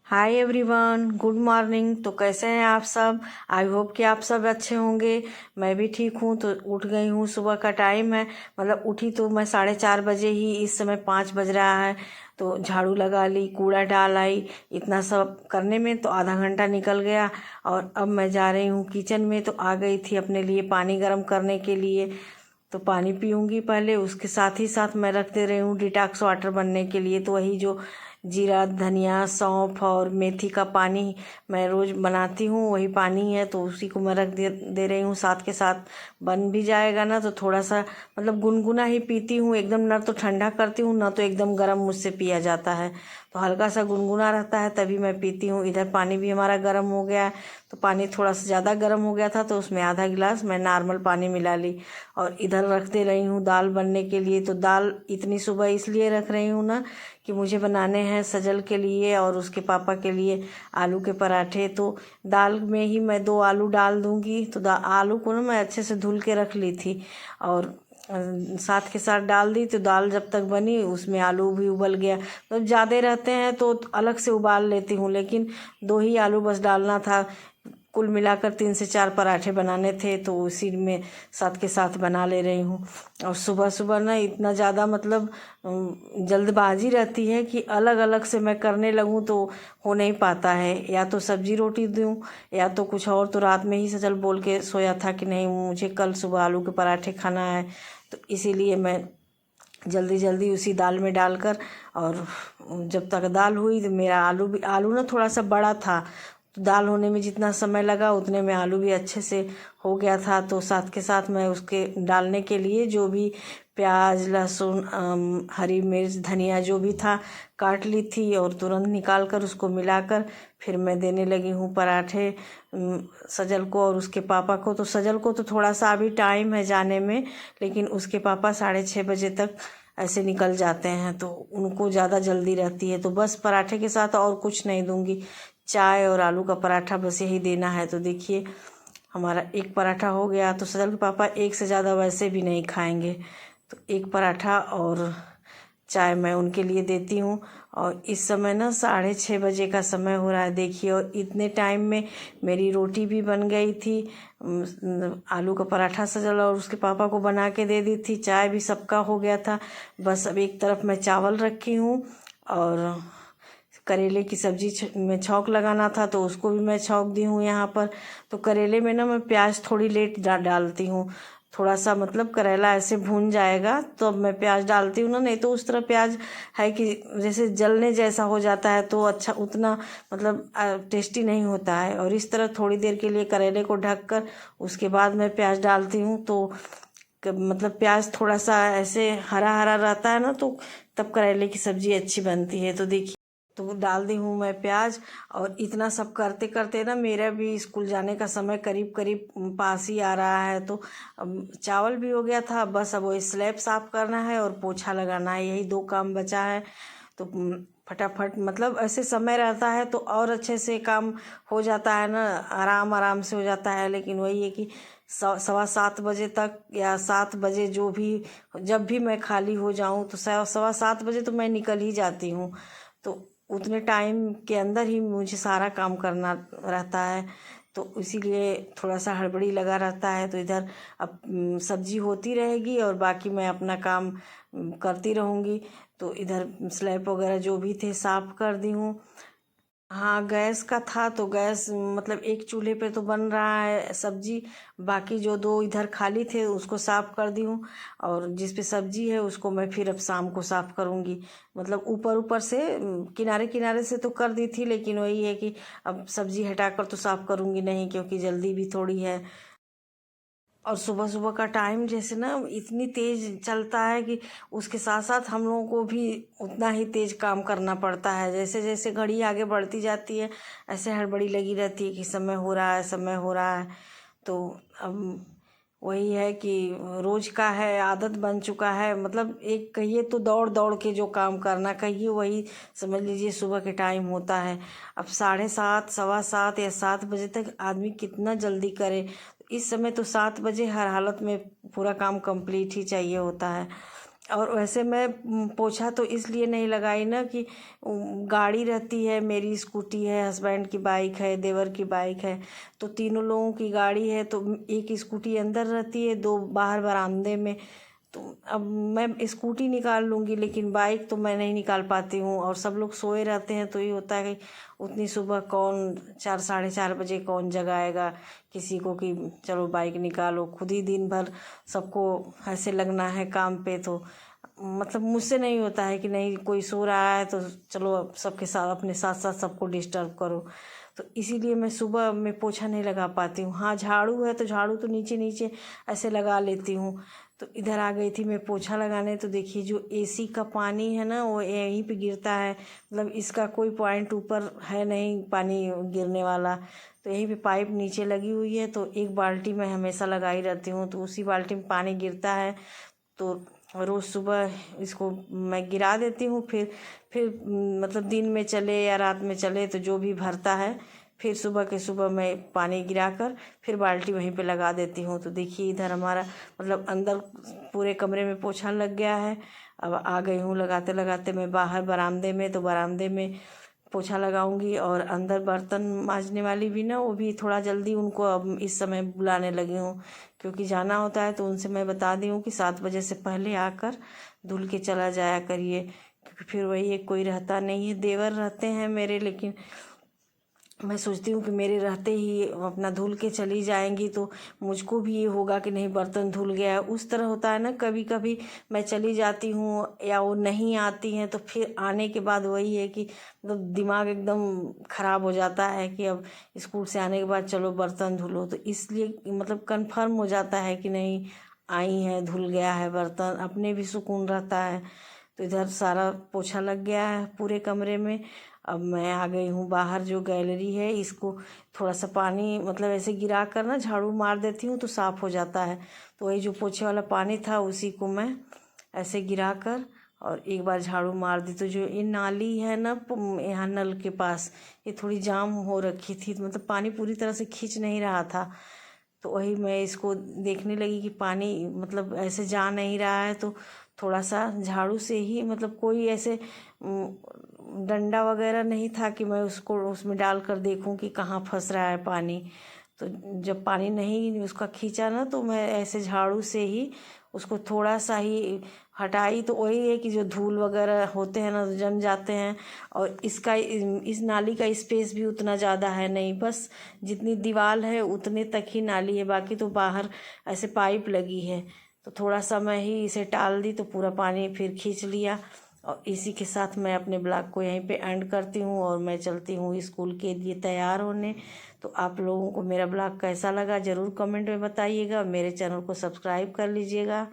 Hi everyone, good morning. तो कैसे हैं आप सब? आई होप कि आप सब अच्छे होंगे। मैं भी ठीक हूँ। तो उठ गई हूँ, सुबह का टाइम है। मतलब उठी तो मैं 4:30 बजे ही, इस समय 5 बज रहा है। तो झाड़ू लगा ली, कूड़ा डाल आई। इतना सब करने में तो आधा घंटा निकल गया। और अब मैं जा रही हूँ किचन में। तो आ गई थी अपने लिए पानी गर्म करने के लिए। तो पानी पीऊँगी पहले, उसके साथ ही साथ मैं रख दे रही हूँ डिटॉक्स वाटर बनने के लिए। तो वही जो जीरा, धनिया, सौंफ और मेथी का पानी मैं रोज़ बनाती हूँ, वही पानी है। तो उसी को मैं रख दे रही हूँ। साथ के साथ बन भी जाएगा ना, तो थोड़ा सा मतलब गुनगुना ही पीती हूँ। एकदम ना तो ठंडा करती हूँ, ना तो एकदम गर्म मुझसे पिया जाता है। तो हल्का सा गुनगुना रहता है तभी मैं पीती हूँ। इधर पानी भी हमारा गर्म हो गया है। तो पानी थोड़ा सा ज़्यादा गर्म हो गया था, तो उसमें आधा गिलास मैं नॉर्मल पानी मिला ली। और इधर रख दे रही हूँ दाल बनने के लिए। तो दाल इतनी सुबह इसलिए रख रही हूँ ना कि मुझे बनाने हैं सजल के लिए और उसके पापा के लिए आलू के पराठे। तो दाल में ही मैं 2 आलू डाल दूँगी। तो आलू को ना मैं अच्छे से धुल के रख ली थी और साथ के साथ डाल दी। तो दाल जब तक बनी उसमें आलू भी उबल गया। तो ज़्यादा रहते हैं तो अलग से उबाल लेती हूँ, लेकिन 2 ही आलू बस डालना था। कुल मिलाकर 3 से 4 पराठे बनाने थे, तो उसी में साथ के साथ बना ले रही हूँ। और सुबह सुबह ना इतना ज़्यादा मतलब जल्दबाजी रहती है कि अलग अलग से मैं करने लगूँ तो हो नहीं पाता है। या तो सब्जी रोटी दूँ या तो कुछ और। तो रात में ही सजल बोल के सोया था कि नहीं, मुझे कल सुबह आलू के पराठे खाना है। तो इसीलिए मैं जल्दी जल्दी उसी दाल में डालकर, और जब तक दाल हुई तो मेरा आलू ना थोड़ा सा बड़ा था। तो दाल होने में जितना समय लगा उतने में आलू भी अच्छे से हो गया था। तो साथ के साथ मैं उसके डालने के लिए जो भी प्याज, लहसुन, हरी मिर्च, धनिया जो भी था काट ली थी और तुरंत निकाल कर उसको मिलाकर फिर मैं देने लगी हूँ पराठे सजल को और उसके पापा को। तो सजल को तो थोड़ा सा अभी टाइम है जाने में, लेकिन उसके पापा 6:30 बजे तक ऐसे निकल जाते हैं। तो उनको ज़्यादा जल्दी रहती है। तो बस पराठे के साथ और कुछ नहीं दूंगी, चाय और आलू का पराठा बस यही देना है। तो देखिए हमारा एक पराठा हो गया। तो सजल के पापा एक से ज़्यादा वैसे भी नहीं खाएंगे। तो एक पराठा और चाय मैं उनके लिए देती हूँ। और इस समय ना 6:30 बजे का समय हो रहा है, देखिए। और इतने टाइम में मेरी रोटी भी बन गई थी। आलू का पराठा सजल और उसके पापा को बना के दे दी थी। चाय भी सबका हो गया था। बस अब एक तरफ मैं चावल रखी हूँ और करेले की सब्जी में छौंक लगाना था, तो उसको भी मैं छौंक दी हूँ यहाँ पर। तो करेले में ना मैं प्याज थोड़ी लेट डालती हूँ। थोड़ा सा मतलब करेला ऐसे भून जाएगा तो अब मैं प्याज डालती हूँ ना, नहीं तो उस तरह प्याज है कि जैसे जलने जैसा हो जाता है, तो अच्छा उतना मतलब टेस्टी नहीं होता है। और इस तरह थोड़ी देर के लिए करेले को ढक कर उसके बाद मैं प्याज डालती हूँ। तो मतलब प्याज थोड़ा सा ऐसे हरा हरा रहता है ना, तो तब करेले की सब्जी अच्छी बनती है। तो देखिए, तो डाल दी हूँ मैं प्याज। और इतना सब करते करते ना मेरा भी स्कूल जाने का समय करीब करीब पास ही आ रहा है। तो अब चावल भी हो गया था, बस अब वो स्लैब साफ करना है और पोछा लगाना है, यही 2 काम बचा है। तो फटाफट मतलब ऐसे समय रहता है तो और अच्छे से काम हो जाता है ना, आराम आराम से हो जाता है। लेकिन वही है कि 7:15 बजे तक या 7 बजे जो भी, जब भी मैं खाली हो जाऊं तो 7:15 बजे तो मैं निकल ही जाती हूँ। तो उतने टाइम के अंदर ही मुझे सारा काम करना रहता है। तो इसीलिए थोड़ा सा हड़बड़ी लगा रहता है। तो इधर अब सब्जी होती रहेगी और बाकी मैं अपना काम करती रहूँगी। तो इधर स्लैब वगैरह जो भी थे साफ कर दी हूँ। हाँ, गैस का था तो गैस मतलब एक चूल्हे पे तो बन रहा है सब्जी। बाकी जो 2 इधर खाली थे उसको साफ कर दी हूँ। और जिस पे सब्जी है उसको मैं फिर अब शाम को साफ करूँगी। मतलब ऊपर ऊपर से किनारे किनारे से तो कर दी थी, लेकिन वही है कि अब सब्जी हटाकर तो साफ करूँगी नहीं, क्योंकि जल्दी भी थोड़ी है। और सुबह सुबह का टाइम जैसे ना इतनी तेज चलता है कि उसके साथ साथ हम लोगों को भी उतना ही तेज काम करना पड़ता है। जैसे जैसे घड़ी आगे बढ़ती जाती है ऐसे हड़बड़ी लगी रहती है कि समय हो रहा है, समय हो रहा है। तो अब वही है कि रोज का है, आदत बन चुका है। मतलब एक कहिए तो दौड़ दौड़ के जो काम करना, कहिए वही समझ लीजिए सुबह के टाइम होता है। अब 7:30, 7:15 या 7 बजे तक आदमी कितना जल्दी करे। इस समय तो 7 बजे हर हालत में पूरा काम कंप्लीट ही चाहिए होता है। और वैसे मैं पोछा तो इसलिए नहीं लगाई ना कि गाड़ी रहती है, मेरी स्कूटी है, हस्बैंड की बाइक है, देवर की बाइक है, तो तीनों लोगों की गाड़ी है, तो एक स्कूटी अंदर रहती है, दो बाहर बरामदे में। तो अब मैं स्कूटी निकाल लूँगी, लेकिन बाइक तो मैं नहीं निकाल पाती हूँ, और सब लोग सोए रहते हैं, तो ये होता है कि उतनी सुबह कौन 4 साढ़े 4 बजे कौन जगाएगा किसी को कि चलो बाइक निकालो। खुद ही दिन भर सबको ऐसे लगना है काम पे, तो मतलब मुझसे नहीं होता है कि नहीं कोई सो रहा है तो चलो अब सबके साथ अपने साथ साथ सबको डिस्टर्ब करो। तो इसीलिए मैं सुबह में पोछा नहीं लगा पाती हूँ। हाँ, झाड़ू है तो झाड़ू तो नीचे नीचे ऐसे लगा लेती हूँ। तो इधर आ गई थी मैं पोछा लगाने, तो देखिए जो एसी का पानी है ना वो यहीं पे गिरता है, मतलब इसका कोई पॉइंट ऊपर है नहीं पानी गिरने वाला। तो यहीं पे पाइप नीचे लगी हुई है, तो एक बाल्टी मैं हमेशा लगाई रहती हूँ, तो उसी बाल्टी में पानी गिरता है। तो रोज़ सुबह इसको मैं गिरा देती हूँ, फिर मतलब दिन में चले या रात में चले तो जो भी भरता है, फिर सुबह के सुबह मैं पानी गिराकर फिर बाल्टी वहीं पे लगा देती हूँ। तो देखिए इधर हमारा मतलब अंदर पूरे कमरे में पोछा लग गया है। अब आ गई हूँ लगाते लगाते मैं बाहर बरामदे में, तो बरामदे में पोछा लगाऊंगी, और अंदर बर्तन मांजने वाली भी ना वो भी थोड़ा जल्दी उनको अब इस समय बुलाने लगी हूँ, क्योंकि जाना होता है। तो उनसे मैं बता दी हूँ कि 7 बजे से पहले आकर धुल के चला जाया करिए, क्योंकि फिर वही एक कोई रहता नहीं है। देवर रहते हैं मेरे, लेकिन मैं सोचती हूँ कि मेरे रहते ही अपना धुल के चली जाएंगी तो मुझको भी ये होगा कि नहीं बर्तन धुल गया है। उस तरह होता है ना, कभी कभी मैं चली जाती हूँ या वो नहीं आती हैं, तो फिर आने के बाद वही है कि मतलब दिमाग एकदम ख़राब हो जाता है कि अब स्कूल से आने के बाद चलो बर्तन धुलो। तो इसलिए मतलब कंफर्म हो जाता है कि नहीं आई हैं, धुल गया है बर्तन, अपने भी सुकून रहता है। तो इधर सारा पोछा लग गया है पूरे कमरे में। अब मैं आ गई हूँ बाहर, जो गैलरी है इसको थोड़ा सा पानी मतलब ऐसे गिरा कर ना झाड़ू मार देती हूँ तो साफ़ हो जाता है। तो वही जो पोछे वाला पानी था उसी को मैं ऐसे गिरा कर और एक बार झाड़ू मार दी। तो जो ये नाली है ना यहाँ नल के पास, ये थोड़ी जाम हो रखी थी, तो मतलब पानी पूरी तरह से खींच नहीं रहा था। तो वही मैं इसको देखने लगी कि पानी मतलब ऐसे जा नहीं रहा है, तो थोड़ा सा झाड़ू से ही मतलब कोई ऐसे डंडा वगैरह नहीं था कि मैं उसको उसमें डाल कर देखूं कि कहाँ फंस रहा है पानी। तो जब पानी नहीं उसका खींचा ना, तो मैं ऐसे झाड़ू से ही उसको थोड़ा सा ही हटाई। तो वही है कि जो धूल वगैरह होते हैं ना तो जम जाते हैं, और इसका इस नाली का स्पेस भी उतना ज़्यादा है नहीं, बस जितनी दीवार है उतने तक ही नाली है, बाकी तो बाहर ऐसे पाइप लगी है। तो थोड़ा सा मैं ही इसे टाल दी तो पूरा पानी फिर खींच लिया। और इसी के साथ मैं अपने ब्लॉग को यहीं पे एंड करती हूँ और मैं चलती हूँ स्कूल के लिए तैयार होने। तो आप लोगों को मेरा ब्लॉग कैसा लगा ज़रूर कमेंट में बताइएगा, मेरे चैनल को सब्सक्राइब कर लीजिएगा।